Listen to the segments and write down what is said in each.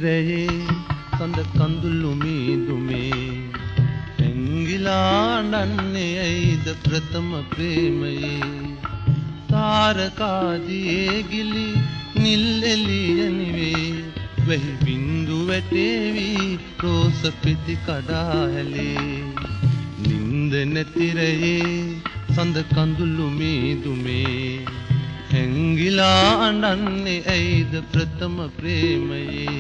තිරයේ සඳ කඳුළු මීදුමේ ඇංගිලා නන්නේ ඇයිද ප්‍රථම ප්‍රේමයේ තාරකාදියේ ගිලි නිල් එළිය නිවේ වෙහි බින්දු වැටේවි රෝස පිටි කඩා හැලේ නින්ද නැතිරයේ සඳ කඳුළු මීදුමේ ඇංගිලා අඬන්නේ ඇයිද ප්‍රථම ප්‍රේමයේ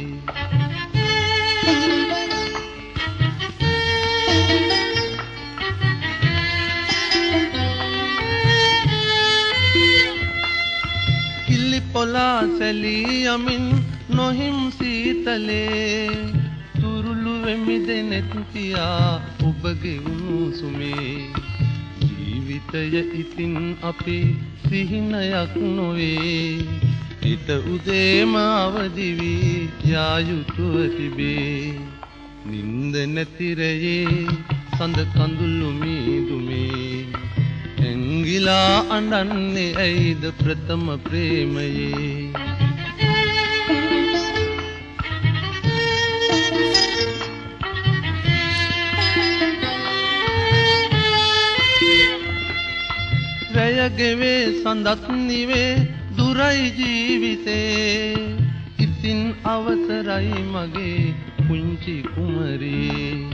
කිලි පොලා සැලී යමින් නොහිම් සීතලේ තුරුළු වෙමි දෙනෙත් පියා ඔබගේ උණුසුමේ ජීවිතය ඉතින් අපි සිහිනයක් නොවේ හිත උදේම අවදි වී යා යුතුව තිබේ නින්ද නැතිරයේ සඳ කඳුළු මීදුමේ ඇංගිලා අඬන්නේ ඇයිද ප්‍රථම ප්‍රේමයේ රැයගෙවේ සඳත් නිවේ දුරයි ජීවිතේ ඉතින් අවසරයි මගේ පුංචි කුමරී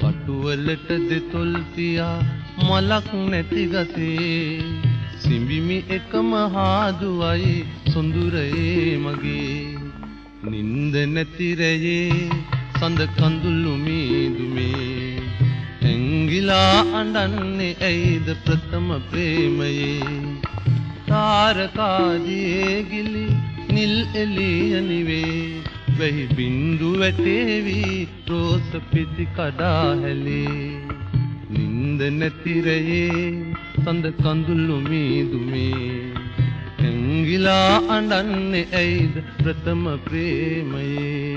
පටුවලට දෙතොල් තියා මලක් නැති ගසේ සිඹිමි එකම හාදුවයි සොඳුරේ මගේ නින්ද නැතිරයේ සඳ කඳුළු මීදුමේ ඇංගිලා අඬන්නේ ඇයිද ප්‍රථම ප්‍රේමයේ තාරකාදියේ ගිලි නිල් එළිය නිවේ වෙහි බින්දු වැටේවි රෝස පිටි කඩා හැලේ නින්ද නැතිරයේ සඳ කඳුළු මීදුමේ ඇංගිලා අඬන්නේ ඇයිද ප්‍රථම ප්‍රේමයේ